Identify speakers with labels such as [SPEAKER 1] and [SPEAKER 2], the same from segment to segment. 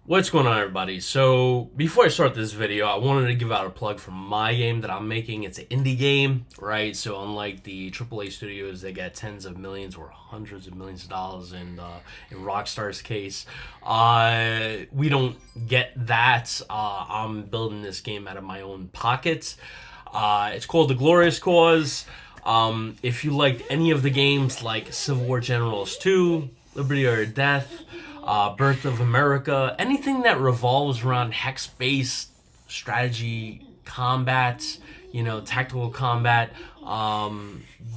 [SPEAKER 1] What's going on, everybody? So before I start this video, I wanted to give out a plug for my game that I'm making. It's an indie game, right? So unlike the AAA studios, they get tens of millions or hundreds of millions of dollars in Rockstar's case, we don't get that. I'm building this game out of my own pockets. It's called The Glorious Cause. If you liked any of the games like Civil War Generals 2, Liberty or Death, Birth of America, anything that revolves around hex-based strategy, combat, tactical combat,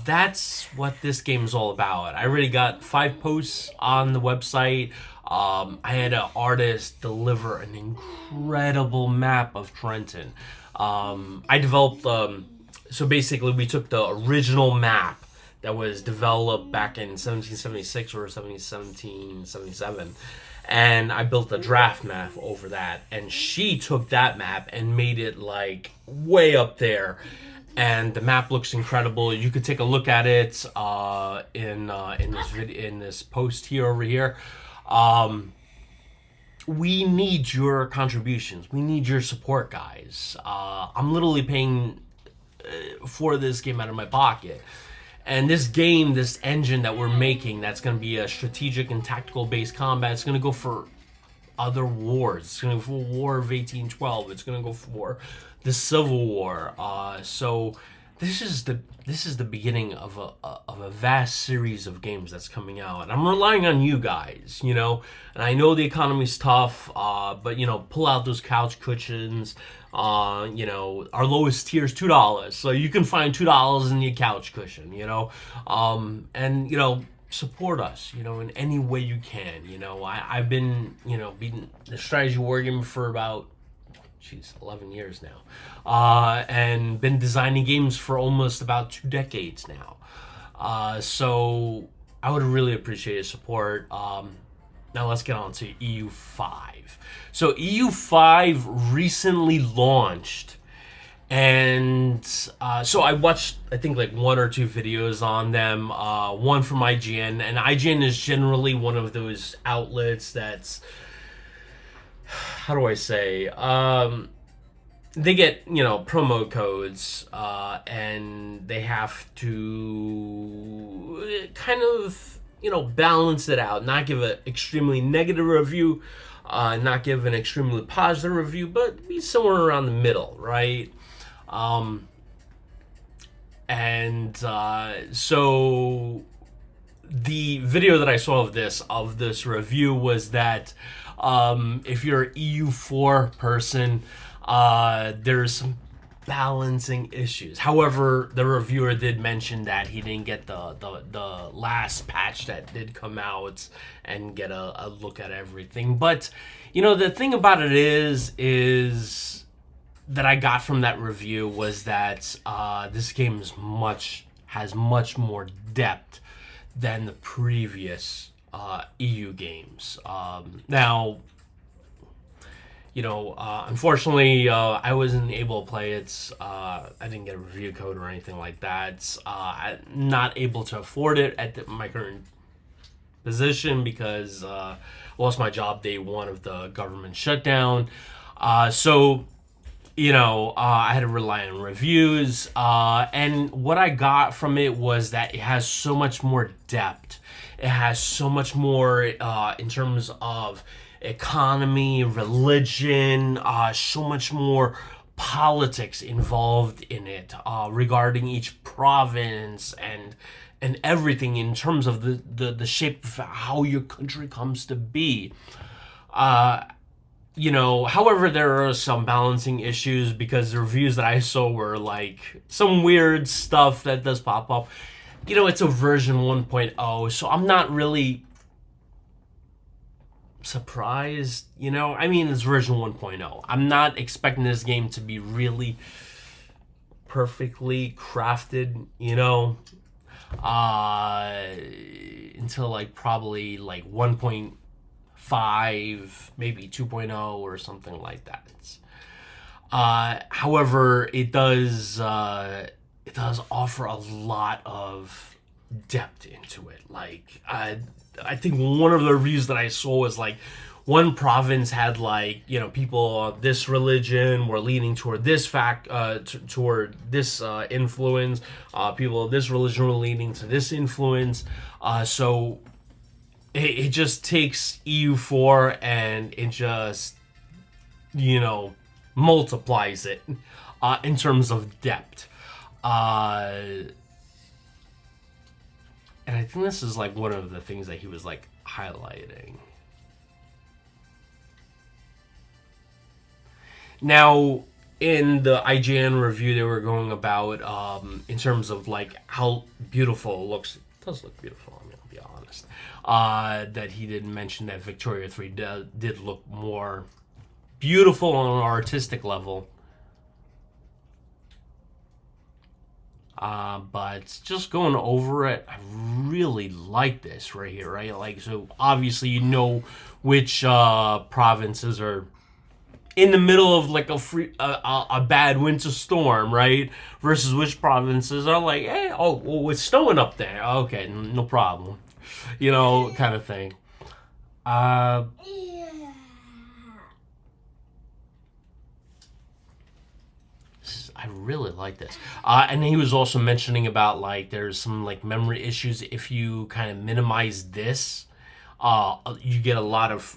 [SPEAKER 1] that's what this game is all about. I already got 5 posts on the website. I had an artist deliver an incredible map of Trenton. I developed, so basically we took the original map that was developed back in 1776 or 1777. And I built a draft map over that. And she took that map and made it like way up there. And the map looks incredible. You could take a look at it in this post here over here. We need your contributions. We need your support, guys. I'm literally paying for this game out of my pocket. And this game, this engine that we're making, that's going to be a strategic and tactical based combat. It's going to go for other wars. It's going to go for War of 1812. It's going to go for the Civil War. So this is the beginning of a vast series of games that's coming out. And I'm relying on you guys, And I know the economy's tough, but pull out those couch cushions. Our lowest tier is $2, so you can find $2 in your couch cushion, and support us, in any way you can. I've been, beating the strategy wargame for about 11 years now, and been designing games for almost about 2 decades now. So I would really appreciate your support. Now let's get on to EU5. So EU5 recently launched, and so I watched, I think, like 1 or 2 videos on them. One from IGN, and IGN is generally one of those outlets that's, how do I say, they get, promo codes, and they have to kind of, balance it out, not give an extremely negative review, not give an extremely positive review, but be somewhere around the middle, right? So the video that I saw of this review was that if you're an EU4 person, there's some balancing issues. However, the reviewer did mention that he didn't get the last patch that did come out and get a look at everything. But the thing about it is that I got from that review was that this game has much more depth than the previous EU games. Now, unfortunately, I wasn't able to play it. I didn't get a review code or anything like that. I'm not able to afford it at my current position because I lost my job day 1 of the government shutdown. So I had to rely on reviews. And what I got from it was that it has so much more depth. It has so much more in terms of economy, religion, so much more politics involved in it, regarding each province and everything in terms of the shape of how your country comes to be. However, there are some balancing issues because the reviews that I saw were like some weird stuff that does pop up. It's a version 1.0, so I'm not really surprised. It's version 1.0. I'm not expecting this game to be really perfectly crafted, until like probably like 1.5, maybe 2.0 or something like that. However, it does offer a lot of depth into it. Like I think one of the reviews that I saw was like, one province had like, you know, people of this religion were leaning toward this toward this influence. People of this religion were leaning to this influence. So it just takes EU4 and it just, you know, multiplies it in terms of depth. And I think this is like one of the things that he was like highlighting. Now, in the IGN review, they were going about in terms of like how beautiful it looks. It does look beautiful. I mean, I'll be honest. That he did mention that Victoria 3 did look more beautiful on an artistic level. But just going over it, I really like this right here, right? Like, so obviously you know which provinces are in the middle of like a bad winter storm, right? Versus which provinces are like, hey, oh, well, it's snowing up there. Okay, no problem. You know, kind of thing. I really like this. And he was also mentioning about like there's some like memory issues. If you kind of minimize this, you get a lot of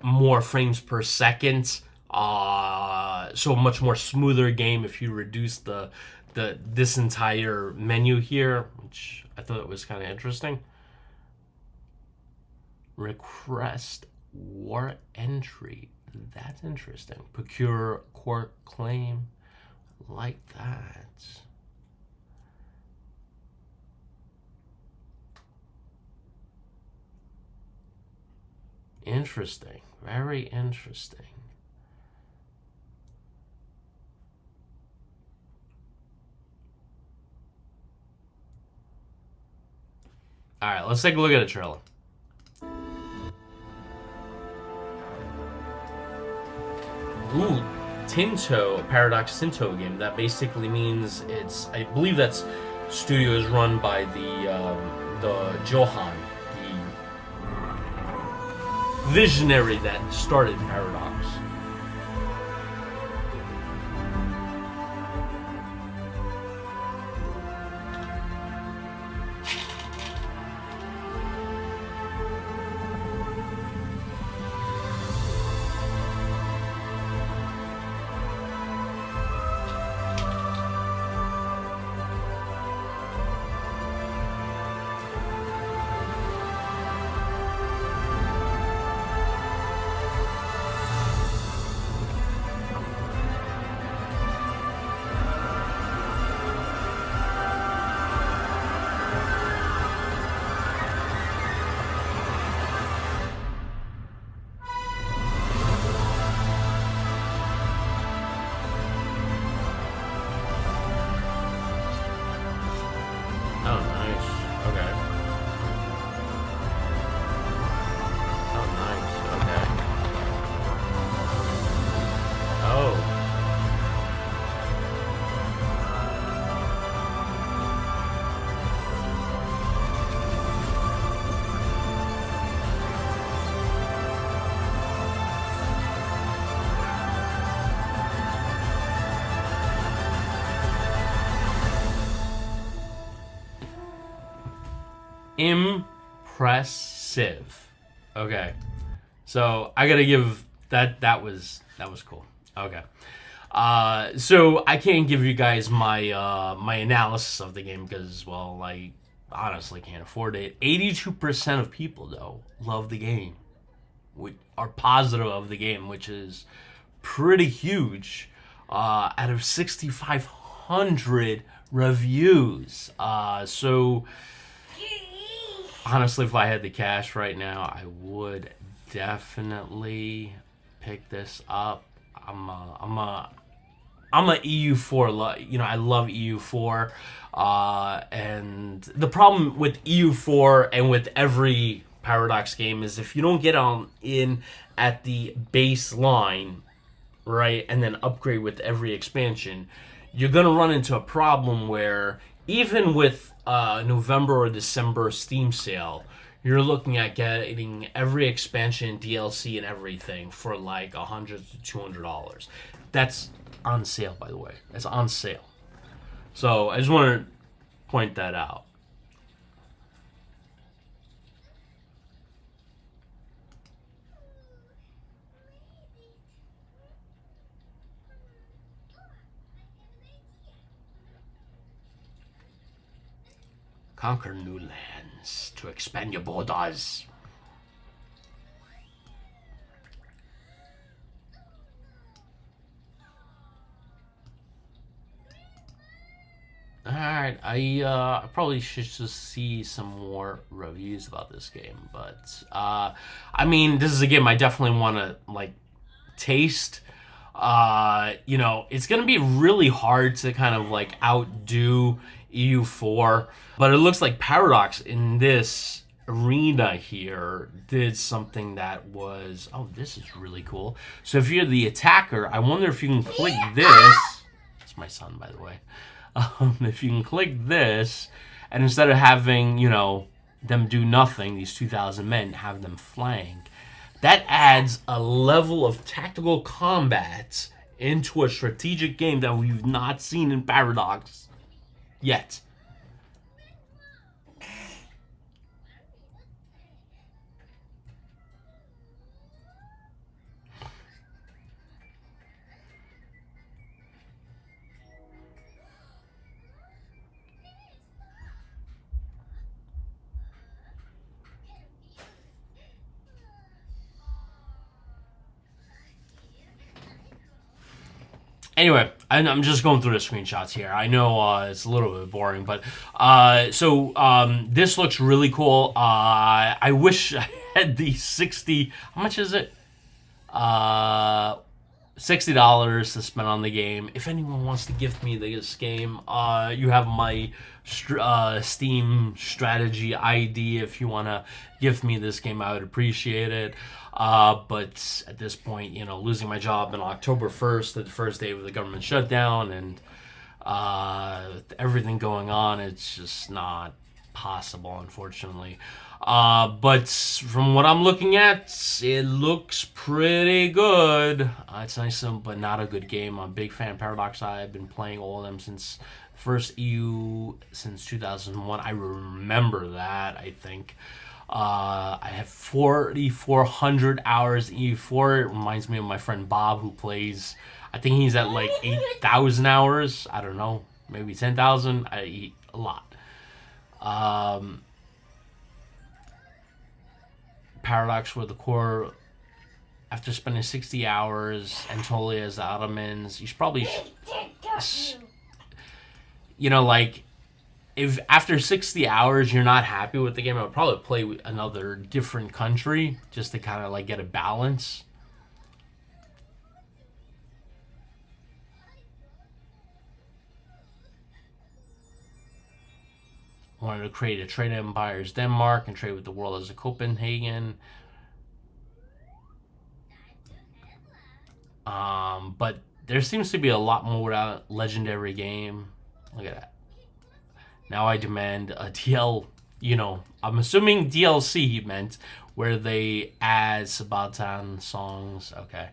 [SPEAKER 1] more frames per second. So a much more smoother game if you reduce this entire menu here, which I thought was kind of interesting. Request war entry. That's interesting. Procure court claim. Like that. Interesting. Very interesting. Alright, let's take a look at a trailer. Ooh. Tinto, a Paradox Tinto game. That basically means it's, I believe that's studio is run by the Johan, the visionary that started Paradox. Impressive. Okay, so I gotta give that was cool. Okay, so I can't give you guys my my analysis of the game because, well, I honestly can't afford it. 82% of people though love the game, are positive of the game, which is pretty huge. Out of 6,500 reviews, so. Honestly, if I had the cash right now, I would definitely pick this up. I'm a EU4. You know, I love EU4, and the problem with EU4 and with every Paradox game is if you don't get on in at the baseline, right, and then upgrade with every expansion, you're gonna run into a problem where even with November or December Steam sale, you're looking at getting every expansion, DLC, and everything for like $100 to $200. That's on sale, by the way. That's on sale. So I just want to point that out. Conquer new lands to expand your borders. Alright, I probably should just see some more reviews about this game, but I mean, this is a game I definitely want to like taste. It's gonna be really hard to kind of like outdo EU4, but it looks like Paradox in this arena here did something that was, oh, this is really cool. So if you're the attacker, I wonder if you can click this. It's my son, by the way. If you can click this, and instead of having, them do nothing, these 2,000 men, have them flank, that adds a level of tactical combat into a strategic game that we've not seen in Paradox yet. Anyway, I'm just going through the screenshots here. I know it's a little bit boring, but this looks really cool. I wish I had the 60. How much is it? $60 to spend on the game. If anyone wants to gift me this game, you have my Steam strategy ID. If you want to gift me this game, I would appreciate it. But at this point, losing my job on October 1st, the first day of the government shutdown, and everything going on, it's just not possible, unfortunately. But from what I'm looking at, it looks pretty good. It's nice, but not a good game. I'm a big fan of Paradox. I've been playing all of them since first EU since 2001. I remember that, I think. I have 4,400 in EU4. It reminds me of my friend Bob, who plays, I think he's at like 8,000 hours. I don't know, maybe 10,000. I eat a lot. Paradox were the core. After spending 60 hours and totally as the Ottomans, you should probably, like, if after 60 hours you're not happy with the game, I would probably play with another different country just to kind of like get a balance. Wanted to create a trade empire as Denmark and trade with the world as a Copenhagen. But there seems to be a lot more without legendary game. Look at that. Now I demand a I'm assuming DLC he meant, where they add Sabaton songs. Okay.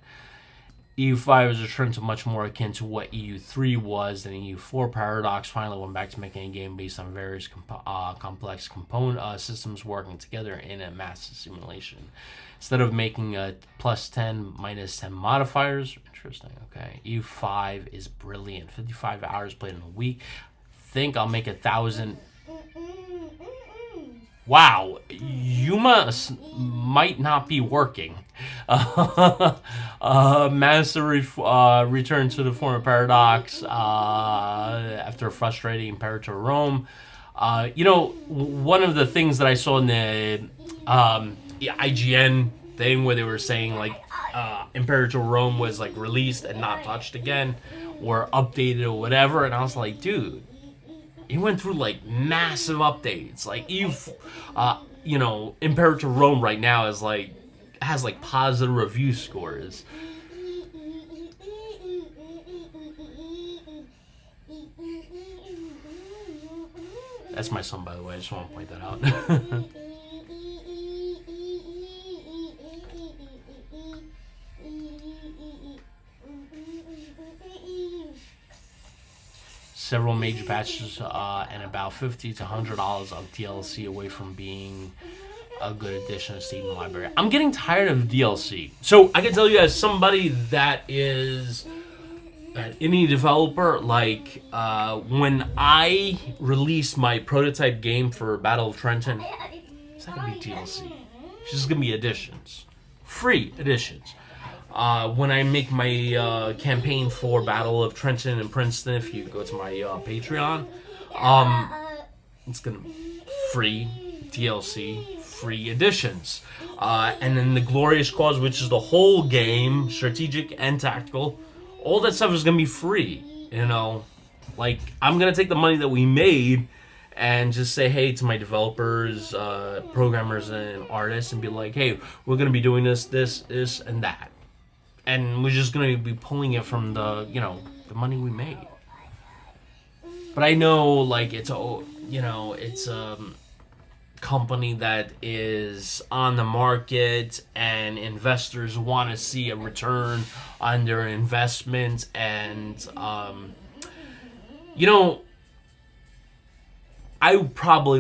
[SPEAKER 1] EU5 has returned to much more akin to what EU3 was than EU4. Paradox finally went back to making a game based on various complex component systems working together in a massive simulation. Instead of making a +10, -10 modifiers. Interesting, okay. EU5 is brilliant. 55 hours played in a week. Think I'll make 1,000. Wow, Yuma might not be working. Master return to the former Paradox after a frustrating Imperator Rome. One of the things that I saw in the IGN thing where they were saying like Imperator Rome was like released and not touched again or updated or whatever, and I was like, dude, it went through like massive updates. Like Imperator Rome right now has positive review scores. That's my son, by the way. I just want to point that out. several major patches, and about $50 to $100 of DLC away from being a good addition to Steam library. I'm getting tired of DLC. So I can tell you, as somebody that is an indie developer, like when I release my prototype game for Battle of Trenton, it's not gonna be DLC. It's just gonna be additions, free additions. When I make my campaign for Battle of Trenton and Princeton, if you go to my Patreon, it's gonna be free DLC, free additions. And then the Glorious Cause, which is the whole game, strategic and tactical, all that stuff is gonna be free. You know, like I'm gonna take the money that we made and just say hey to my developers, programmers, and artists, and be like, hey, we're gonna be doing this, and that. And we're just going to be pulling it from the money we made. But I know, like, it's a company that is on the market, and investors want to see a return on their investment. And, I probably,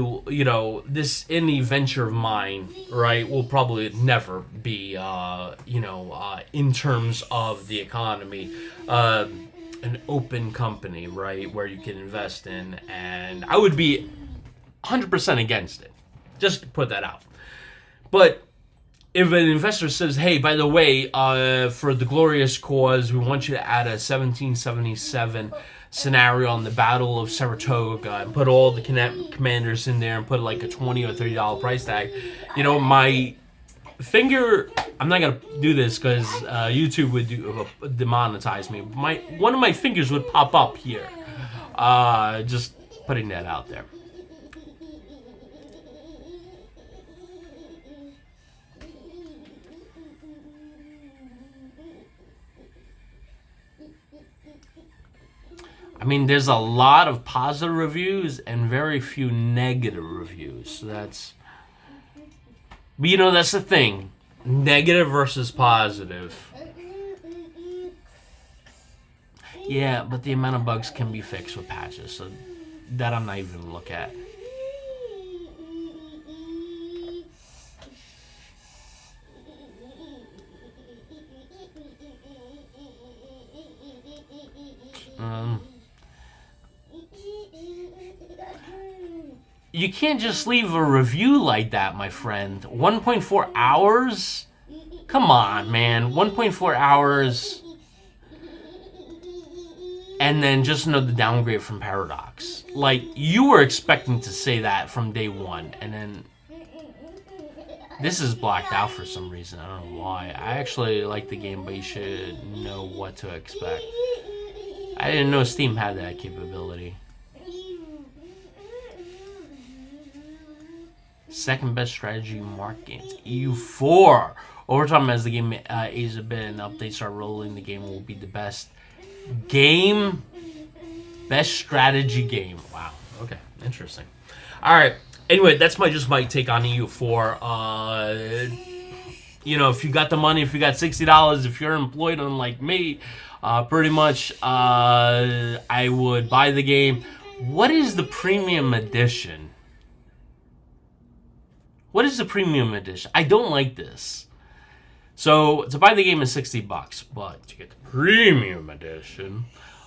[SPEAKER 1] this indie venture of mine, right, will probably never be, in terms of the economy, an open company, right, where you can invest in. And I would be 100% against it, just to put that out. But if an investor says, hey, by the way, for the Glorious Cause, we want you to add a 1777 scenario on the Battle of Saratoga and put all the commanders in there and put like a $20 or $30 price tag, my finger, I'm not gonna do this because YouTube would demonetize me. One of my fingers would pop up here. Just putting that out there. I mean, there's a lot of positive reviews and very few negative reviews. So that's... But that's the thing. Negative versus positive. Yeah, but the amount of bugs can be fixed with patches. So that I'm not even going to look at. You can't just leave a review like that, my friend. 1.4 hours? Come on, man. 1.4 hours. And then just the downgrade from Paradox. Like, you were expecting to say that from day one. And then this is blacked out for some reason. I don't know why. I actually like the game, but you should know what to expect. I didn't know Steam had that capability. Second best strategy mark games. EU4. Over time, as the game ages a bit and updates start rolling, the game will be the best game. Best strategy game. Wow. Okay. Interesting. Alright. Anyway, that's my take on EU4. If you got the money, if you got $60, if you're employed unlike me, pretty much I would buy the game. What is the premium edition? What is the premium edition? I don't like this. So to buy the game is $60, but to get the premium edition,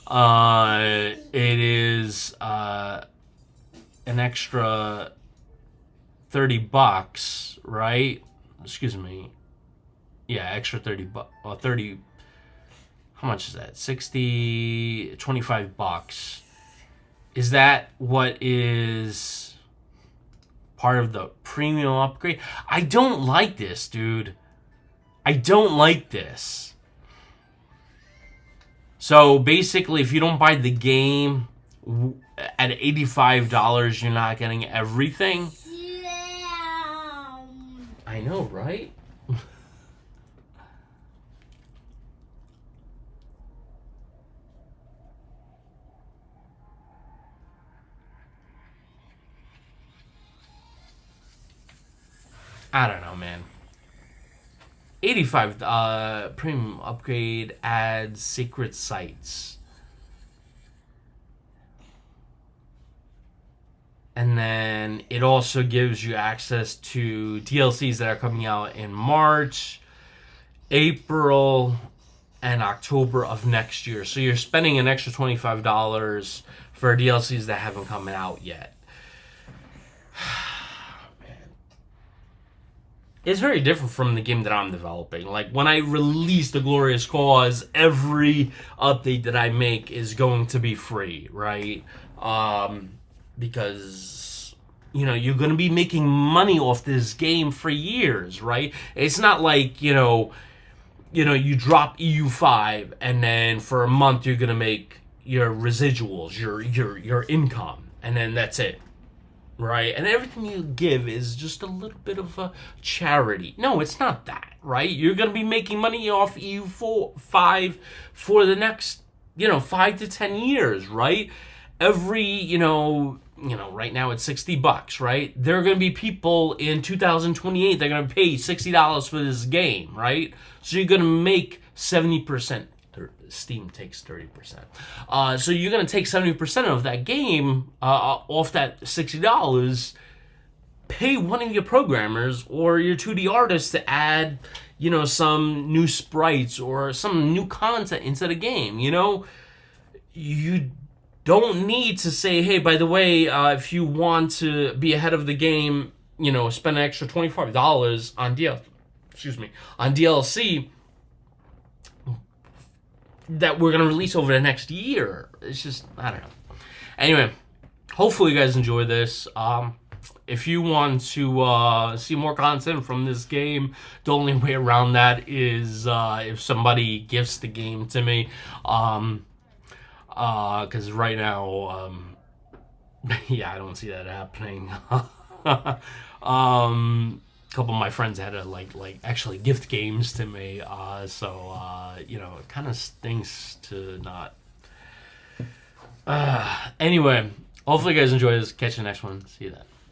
[SPEAKER 1] it is an extra $30, right? Excuse me. Yeah, extra 30 bucks. 30. How much is that? 60, $25. Is that what is part of the premium upgrade? I don't like this, dude. I don't like this. So basically, if you don't buy the game at $85, you're not getting everything. Yeah. I know, right? I don't know, man. 85 premium upgrade adds secret sites. And then it also gives you access to DLCs that are coming out in March, April, and October of next year. So you're spending an extra $25 for DLCs that haven't come out yet. It's very different from the game that I'm developing. Like, when I release The Glorious Cause, every update that I make is going to be free, right? Because, you're going to be making money off this game for years, right? It's not like, you drop EU5 and then for a month you're going to make your residuals, your income, and then that's it. Right, and everything you give is just a little bit of a charity. No, it's not that, right? You're gonna be making money off EU5 for the next, 5 to 10 years, right? Every, right now it's $60, right? There are gonna be people in 2028 that are gonna pay $60 for this game, right? So you're gonna make 70%. Steam takes 30%. So you're going to take 70% of that game off that $60, pay one of your programmers or your 2D artists to add, some new sprites or some new content into the game, You don't need to say, hey, by the way, if you want to be ahead of the game, spend an extra $25 on DLC that we're going to release over the next year. It's just, I don't know. Anyway, hopefully you guys enjoy this. If you want to see more content from this game, the only way around that is if somebody gifts the game to me. Because right now, yeah, I don't see that happening. A couple of my friends had to like actually gift games to me, so it kind of stinks to not. Anyway, hopefully you guys enjoy this. Catch you next one. See you then.